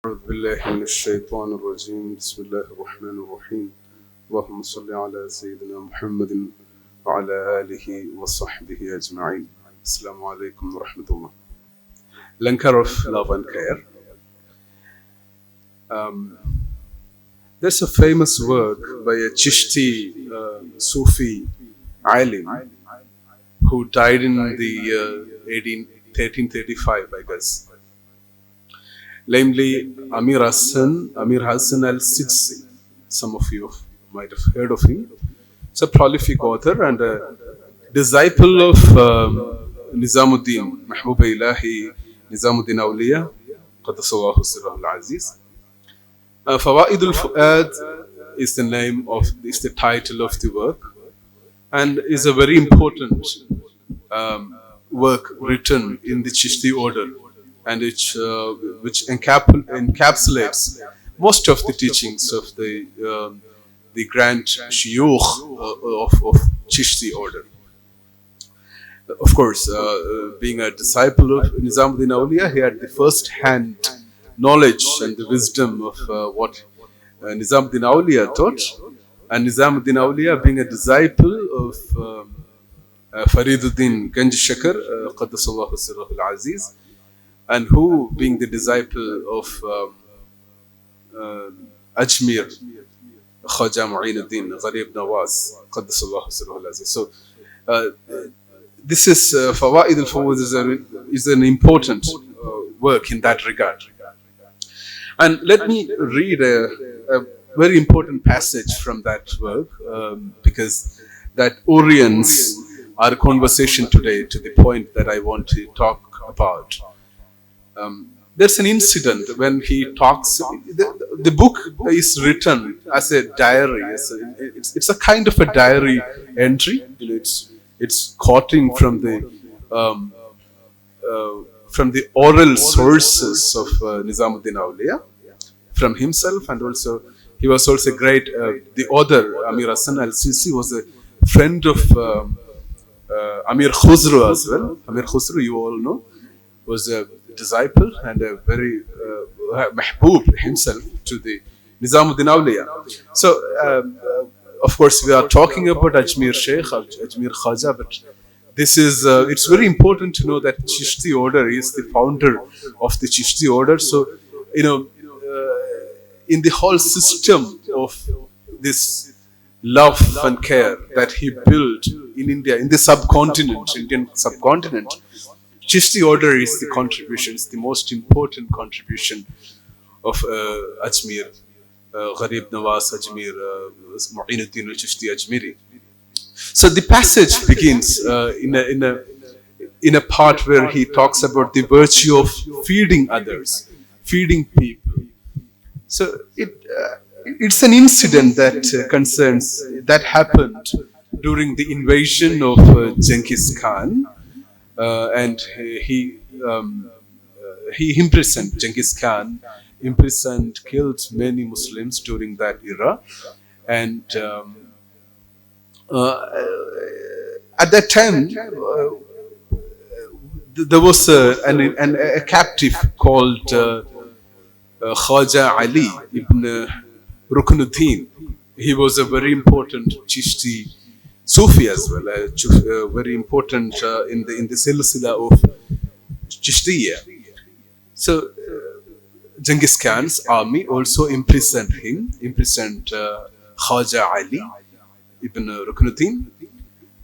أعوذ بالله من الشيطان الرجيم بسم الله الرحمن الرحيم اللهم صل على سيدنا محمد وعلى آله وصحبه أجمعين. Assalamu alaikum wa rahmatullah. Langar of love and care. There's a famous work by a Chishti Sufi alim who died in the 1335, I guess. Namely, Amir Hassan al-Sidsi. Some of you might have heard of him. He's a prolific author and a disciple of Nizamuddin, Mahbub Ilahi Nizamuddin Awliya, Qaddasallahu Sirrahul Aziz. Fawaid al-Fu'ad is the title of the work, and is a very important work written in the Chishti order, and which encapsulates most of the teachings of the grand shuyukh of Chishti order. Of course, being a disciple of Nizamuddin Awliya, he had the first-hand knowledge and the wisdom of what Nizamuddin Awliya taught, and Nizamuddin Awliya being a disciple of Fariduddin Ganj Shakar, Qaddasallahu Sirrahul Aziz, and who being the disciple of Ajmer, Khwaja Mu'inuddin Gharib Nawaz, Qaddasallahu Sirrahul Aziz. So this is Fawaid al-Fawaz is an important work in that regard. And let me read a very important passage from that work, because that orients our conversation today to the point that I want to talk about. There's an incident when he talks. The book is written as a diary. It's a kind of a diary entry. It's quoting from the oral sources of Nizamuddin Awliya, from himself, and also he was also great. The author Amir Hassan al-Sidsi was a friend of Amir Khusru as well. Amir Khusru, you all know, was a disciple and a very mahbub himself to the Nizamuddin Awliya. So, of course, we are talking about Ajmer Sheikh, Ajmer Khwaja, but this is, it's very important to know that Chishti order is the founder of the Chishti order. So, in the whole system of this love and care that he built in India, in the Indian subcontinent, Chishti order is the contribution, it's the most important contribution of Ajmer, Gharib Nawaz Ajmer, Mu'inuddin al-Chishti Ajmeri. So the passage begins in a part where he talks about the virtue of feeding others, feeding people. So it's an incident that happened during the invasion of Genghis Khan, and he imprisoned Genghis Khan, killed many Muslims during that era, and at that time there was a captive called Khwaja Ali ibn Ruknuddin. He was a very important Chishti Sufi as well, very important in the silsila of Chishtiya. So Genghis Khan's army also imprisoned Khwaja Ali ibn Ruknuddin.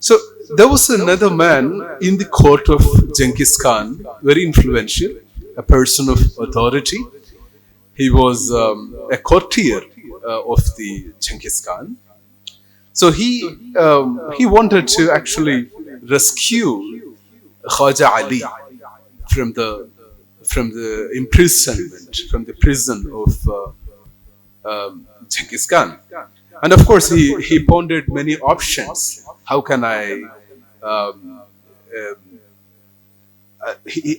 So there was another man in the court of Genghis Khan, very influential, a person of authority. He was a courtier of the Genghis Khan. So he wanted to actually rescue Khwaja Ali from the imprisonment, from the prison of Genghis Khan. And of course, he pondered many options. How can I?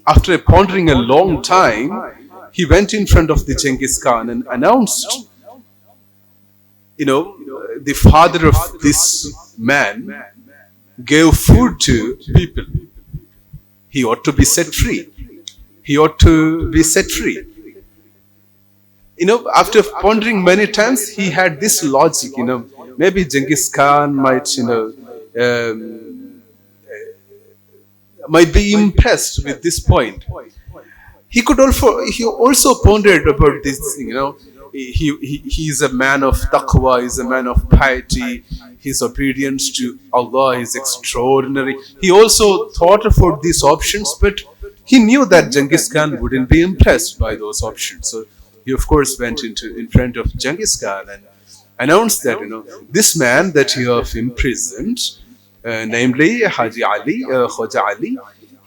After pondering a long time, he went in front of the Genghis Khan and announced, the father of this man gave food to people. He ought to be set free. He ought to be set free. After pondering many times, he had this logic. Maybe Genghis Khan might be impressed with this point. He also pondered about this thing. He is a man of taqwa, is a man of piety. His obedience to Allah is extraordinary. He also thought about these options, but he knew that Genghis Khan wouldn't be impressed by those options. So he, of course, went in front of Genghis Khan and announced that this man that you have imprisoned, namely Haji Ali, Khwaja Ali,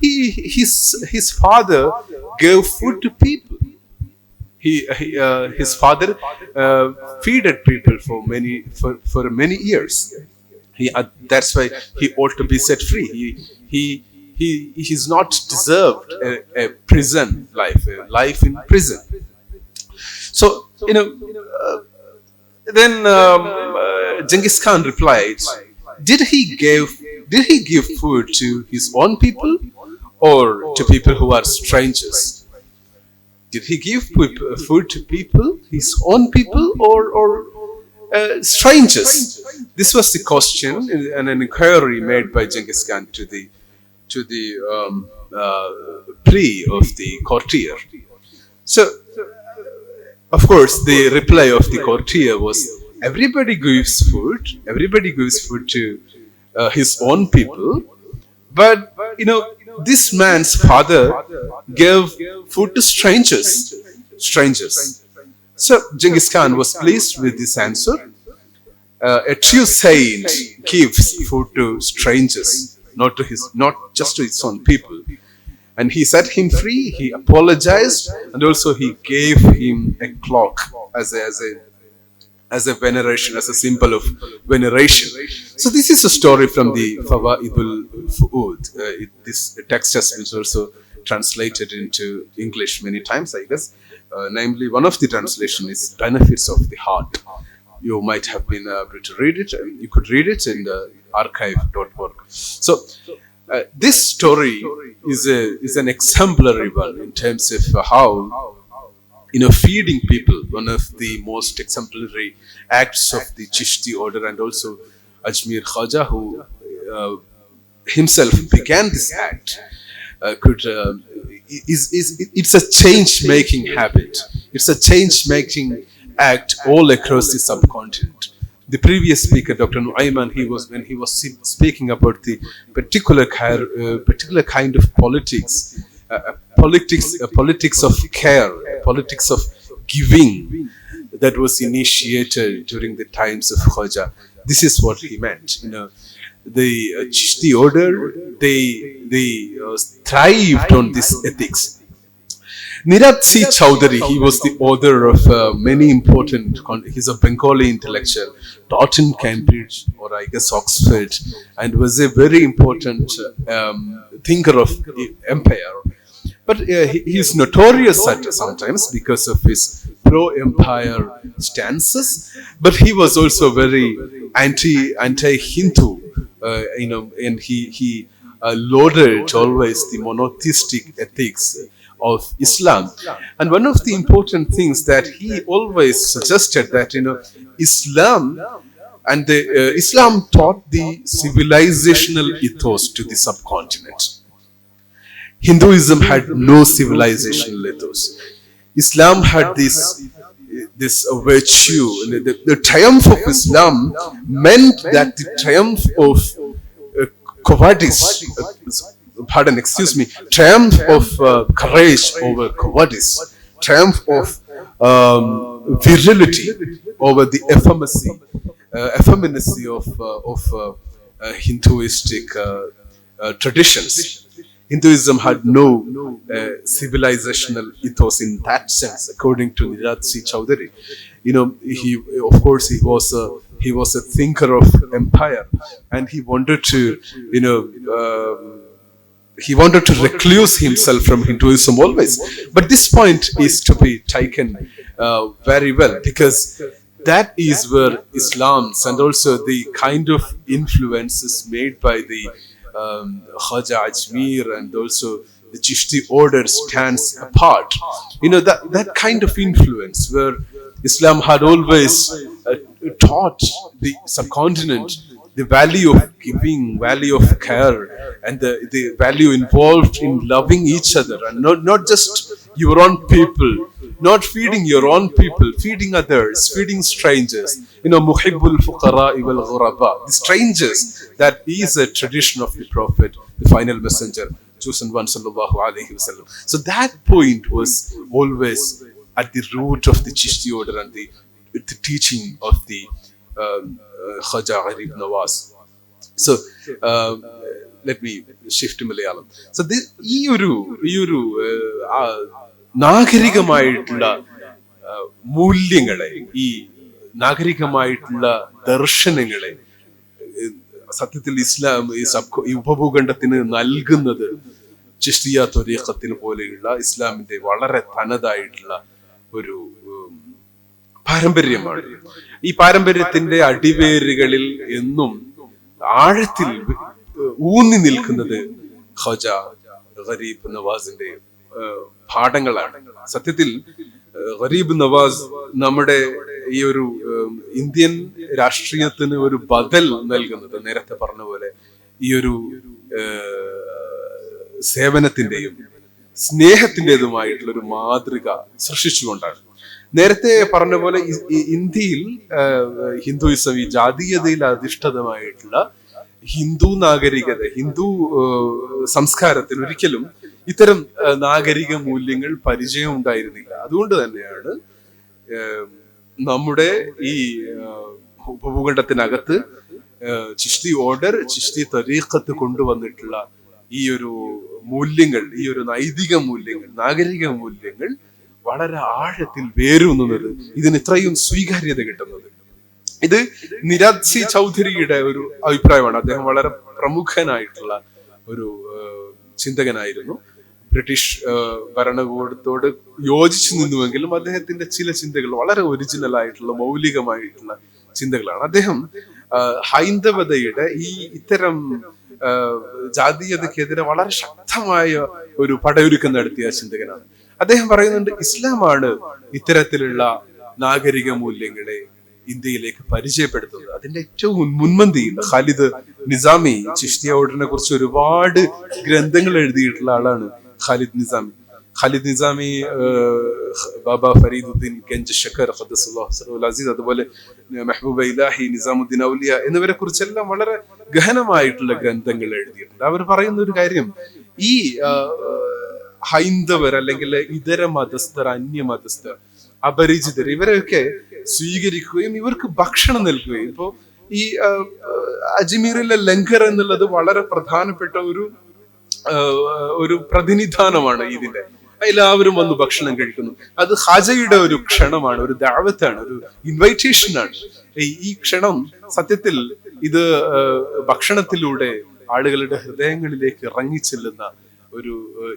his father gave food to people. His father feeded people for many years. That's why he ought to be set free. He's not deserved a prison life, a life in prison. So then Genghis Khan replied, "Did he give food to his own people or to people who are strangers? Did he give food to people, his own people, or strangers?" This was the question and an inquiry made by Genghis Khan to the plea of the courtier. So, of course, the reply of the courtier was, everybody gives food to his own people, but this man's father gave food to strangers. So Genghis Khan was pleased with this answer. A true saint gives food to strangers, not just to his own people. And he set him free. He apologized, and also he gave him a clock as a veneration, as a symbol of veneration. So this is a story from the Fawaidul Fu'ud. This text has been also translated into English many times, I guess. Namely, one of the translation is Benefits of the Heart. You might have been able to read it. You could read it in the archive.org. So this story is an exemplary one in terms of how feeding people, one of the most exemplary acts of the Chishti order, and also Ajmer Khwaja, who himself began this act, it's a change-making habit. It's a change-making act all across the subcontinent. The previous speaker, Dr. Nuayman, when he was speaking about the particular kind of politics, politics of care, politics of giving that was initiated during the times of Khwaja. This is what he meant. The Chishti order, they thrived on this ethics. Nirat C. Chowdhury, he was the author of many important, he's a Bengali intellectual, taught in Cambridge or I guess Oxford, and was a very important thinker of the empire. But he is notorious sometimes because of his pro-empire stances, but he was also very anti-Hindu, and he lauded always the monotheistic ethics of Islam. And one of the important things that he always suggested that Islam taught the civilizational ethos to the subcontinent. Hinduism had no civilizational ethos. Islam had this virtue. The triumph of Islam meant that the triumph of triumph of courage over cowardice, triumph of virility over the effeminacy of Hinduistic traditions. Hinduism had no civilizational ethos in that sense, according to Nirat C. Chowdhury. He was a thinker of empire, and he wanted to recluse himself from Hinduism always. But this point is to be taken very well, because that is where Islam's and also the kind of influences made by the Khwaja Ajmer and also the Chishti order stands apart. That kind of influence where Islam had always taught the subcontinent the value of giving, value of care, and the value involved in loving each other, and not just your own people, not feeding your own people, feeding others, feeding strangers. Muhibbul fuqara wal ghuraba, the strangers. That is a tradition of the Prophet, the final messenger, chosen one, sallallahu alaihi wasallam. So that point was always at the root of the Chishti order and the teaching of the Khwaja Gharib Nawaz. So let me shift to Malayalam. So ഈ ഒരു നാഗരികമായിട്ടുള്ള മൂല്യങ്ങളെ, ഈ നാഗരികമായിട്ടുള്ള ദർശനങ്ങളെ സത്യത്തിൽ ഇസ്ലാം ഈ ഉപഭൂഖണ്ഡത്തിന് നൽകുന്നത് ചിശ്തിയ ത്വരീഖത്തിന് പോലെയുള്ള ഇസ്ലാമിന്റെ വളരെ തനതായിട്ടുള്ള ഒരു പാരമ്പര്യമാണ്. ഈ പാരമ്പര്യത്തിന്റെ അടിവേരുകളിൽ എന്നും ആഴത്തിൽ ഊന്നി നിൽക്കുന്നത് ഖ്വാജ ഗരീബ് നവാസിന്റെ പാഠങ്ങളാണ്. സത്യത്തിൽ ഗരീബ് നവാസ് നമ്മുടെ ഈ ഒരു ഇന്ത്യൻ രാഷ്ട്രീയത്തിന് ഒരു ബദൽ നൽകുന്നത്, നേരത്തെ പറഞ്ഞ പോലെ ഈ ഒരു സേവനത്തിന്റെയും സ്നേഹത്തിൻ്റെതുമായിട്ടുള്ള ഒരു മാതൃക സൃഷ്ടിച്ചുകൊണ്ടാണ്. നേരത്തെ പറഞ്ഞ പോലെ ഇന്ത്യയിൽ ഹിന്ദുയിസം, ഈ ജാതീയതയിൽ അധിഷ്ഠിതമായിട്ടുള്ള ഹിന്ദു നാഗരികത, ഹിന്ദു സംസ്കാരത്തിന് ഒരിക്കലും ഇത്തരം നാഗരിക മൂല്യങ്ങൾ പരിചയം ഉണ്ടായിരുന്നില്ല. അതുകൊണ്ട് തന്നെയാണ് നമ്മുടെ ഈ ഉപഭൂഖണ്ഡത്തിനകത്ത് ചിശ്തി ഓർഡർ, ചിശ്തി തരീഖത്ത് കൊണ്ടുവന്നിട്ടുള്ള ഈ ഒരു മൂല്യങ്ങൾ, ഈ ഒരു നൈതിക മൂല്യങ്ങൾ, നാഗരിക മൂല്യങ്ങൾ വളരെ ആഴത്തിൽ വേരൂന്നുന്നത്, ഇതിന് ഇത്രയും സ്വീകാര്യത കിട്ടുന്നത്. ഇത് നിരാജ് സി ചൗധരിയുടെ ഒരു അഭിപ്രായമാണ്. അദ്ദേഹം വളരെ പ്രമുഖനായിട്ടുള്ള ഒരു ചിന്തകനായിരുന്നു. ബ്രിട്ടീഷ് ഭരണകൂടത്തോട് യോജിച്ചു നിന്നുവെങ്കിലും അദ്ദേഹത്തിന്റെ ചില ചിന്തകൾ വളരെ ഒറിജിനൽ ആയിട്ടുള്ള, മൗലികമായിട്ടുള്ള ചിന്തകളാണ്. അദ്ദേഹം ഹൈന്ദവതയുടെ ഇത്തരം ജാതീയതക്കെതിരെ വളരെ ശക്തമായ ഒരു പടയൊരുക്കം നടത്തിയ ചിന്തകനാണ്. അദ്ദേഹം പറയുന്നുണ്ട്, ഇസ്ലാമാണ് ഇത്തരത്തിലുള്ള നാഗരിക മൂല്യങ്ങളെ ഇന്ത്യയിലേക്ക് പരിചയപ്പെടുത്തുന്നത്. അതിന്റെ ഏറ്റവും മുൻപന്തിയിൽ ഖാലിദ് നിസാമി, ചിശ്തിയ ഓർഡറിനെ കുറിച്ച് ഒരുപാട് ഗ്രന്ഥങ്ങൾ എഴുതിയിട്ടുള്ള ആളാണ് ഖാലിദ് നിസാമി. ഖാലിദ് നിസാമി, ബാബ ഫരീദുദ്ദീൻ ഗഞ്ച് ഷക്കർ ഖദ്ദസുല്ലാഹു അസീസ്, അതുപോലെ മെഹബൂബ ഇലാഹി, നിസാമുദ്ദീൻ ഔലിയ എന്നിവരെ കുറിച്ചെല്ലാം വളരെ ഗഹനമായിട്ടുള്ള ഗ്രന്ഥങ്ങൾ എഴുതിയിട്ടുണ്ട്. അവർ പറയുന്ന ഒരു കാര്യം, ഈ ഹൈന്ദവർ അല്ലെങ്കിൽ ഇതര മതസ്ഥർ, അന്യമതസ്ഥർ, അപരിചിതർ, ഇവരെയൊക്കെ സ്വീകരിക്കുകയും ഇവർക്ക് ഭക്ഷണം നൽകുകയും. ഇപ്പോ ഈ അജ്മീറിലെ ലങ്കർ എന്നുള്ളത് വളരെ പ്രധാനപ്പെട്ട ഒരു പ്രതിനിധാനമാണ് ഇതിന്റെ. എല്ലാവരും വന്ന് ഭക്ഷണം കഴിക്കുന്നു. അത് ഖാജയുടെ ഒരു ക്ഷണമാണ്, ഒരു ദഅവത്താണ്, ഒരു ഇൻവൈറ്റേഷൻ ആണ്. ഈ ക്ഷണം സത്യത്തിൽ ഇത് ഭക്ഷണത്തിലൂടെ ആളുകളുടെ ഹൃദയങ്ങളിലേക്ക് ഇറങ്ങിച്ചെല്ലുന്ന ഒരു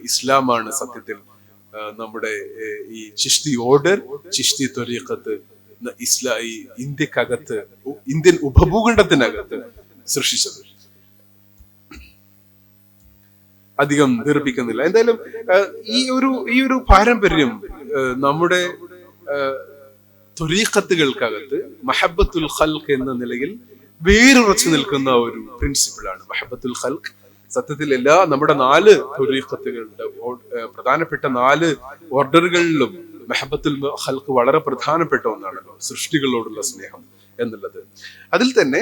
ഇസ്ലാമാണ് സത്യത്തിൽ നമ്മുടെ ഈ ചിശ്തി ഓർഡർ, ചിശ്തി ത്വരീഖത്ത് ഇന്ത്യക്കകത്ത്, ഇന്ത്യൻ ഉപഭൂഖണ്ഡത്തിനകത്ത് സൃഷ്ടിച്ചത്. അധികം ദീർഘിക്കുന്നില്ല. എന്തായാലും ഈ ഒരു പാരമ്പര്യം നമ്മുടെ ത്വരീഖത്തുകൾക്കകത്ത് മഹബത്തുൽ ഖൽഖ് എന്ന നിലയിൽ വേരുറച്ചു നിൽക്കുന്ന ഒരു പ്രിൻസിപ്പിളാണ് മഹബത്തുൽ ഖൽഖ്. സത്യത്തിൽ നമ്മുടെ 4 ത്വരീഖത്തുകളുടെ പ്രധാനപ്പെട്ട 4 ഓർഡറുകളിലും മഹബത്തുൽ ഖൽഖ് വളരെ പ്രധാനപ്പെട്ട ഒന്നാണല്ലോ, സൃഷ്ടികളോടുള്ള സ്നേഹം എന്നുള്ളത്. അതിൽ തന്നെ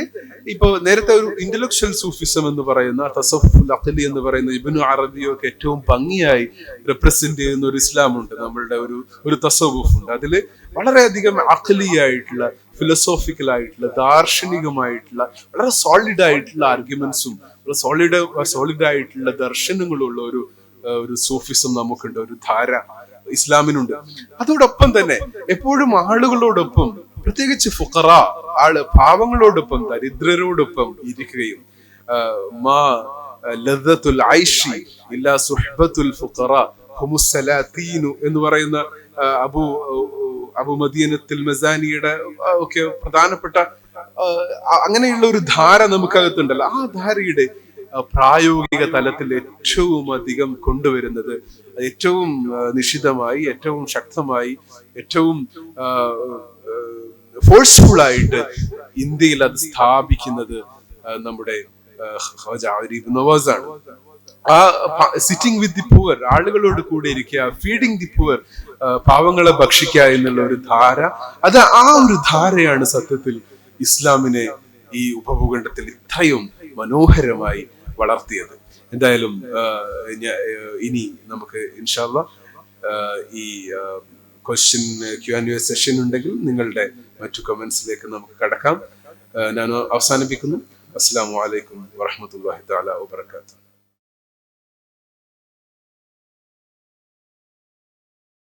ഇപ്പൊ നേരത്തെ ഒരു ഇന്റലക്ച്വൽ സൂഫിസം എന്ന് പറയുന്ന, തസവുഫുൽ അഖ്ലി എന്ന് പറയുന്ന ഇബ്നു അറബിയൊക്കെ ഏറ്റവും ഭംഗിയായി റെപ്രസെന്റ് ചെയ്യുന്ന ഒരു ഇസ്ലാമുണ്ട്, നമ്മളുടെ ഒരു തസവുഫ് ഉണ്ട്. അതിൽ വളരെയധികം അഖ്ലിയായിട്ടുള്ള, ഫിലോസോഫിക്കൽ ആയിട്ടുള്ള, ദാർശനികമായിട്ടുള്ള, വളരെ സോളിഡ് ആയിട്ടുള്ള ആർഗ്യുമെന്റ്സും സോളിഡ് ആയിട്ടുള്ള ദർശനങ്ങളുള്ള ഒരു സൂഫിസം നമുക്കുണ്ട്, ഒരു ധാര ഇസ്ലാമിനുണ്ട്. അതോടൊപ്പം തന്നെ എപ്പോഴും ആളുകളോടൊപ്പം, പ്രത്യേകിച്ച് ഫുഖറ, പാവങ്ങളോടൊപ്പം, ദരിദ്രരോടൊപ്പം ഇരിക്കുകയും മാ ലദ്ദത്തുൽ ഐഷി ഇല്ലാ സുഹ്ബത്തുൽ ഫുഖറ ഹുമുസ് സലാത്തീനു എന്ന് പറയുന്ന അബു മദീനത്തുൽ മസാനിയുടെ ഒക്കെ പ്രധാനപ്പെട്ട അങ്ങനെയുള്ള ഒരു ധാര നമുക്കകത്തുണ്ടല്ലോ. ആ ധാരയുടെ പ്രായോഗിക തലത്തിൽ ഏറ്റവും അധികം കൊണ്ടുവരുന്നത്, ഏറ്റവും നിശിതമായി, ഏറ്റവും ശക്തമായി, ഏറ്റവും ഫോഴ്സ്ഫുൾ ആയിട്ട് ഇന്ത്യയിൽ അത് സ്ഥാപിക്കുന്നത് നമ്മുടെ ഖ്വാജ ഇബ്നു നവാസാണ്. ആ സിറ്റിംഗ് വിത്ത് ദി പുവർ, ആളുകളോട് കൂടെ ഇരിക്കുക, ഫീഡിങ് ദി പുവർ, പാവങ്ങളെ ഭക്ഷിക്കുക എന്നുള്ള ഒരു ധാര, അത് ആ ഒരു ധാരയാണ് സത്യത്തിൽ ഇസ്ലാമിനെ ഈ ഉപഭൂഖണ്ഡത്തിൽ ഇത്രയും മനോഹരമായി വളർത്തിയത്. എന്തായാലും ഇനി നമുക്ക് ഇൻഷാ അല്ലാഹ് ഈ ക്വസ്റ്റ്യൻ Q&A സെഷൻ ഉണ്ടെങ്കിൽ നിങ്ങളുടെ മറ്റു കമന്റ്സിലേക്ക് നമുക്ക് കടക്കാം. ഞാൻ അവസാനിപ്പിക്കുന്നു. അസ്സലാമു അലൈക്കും വറഹ്മത്തുള്ളാഹി തആല വബറകാതുഹു.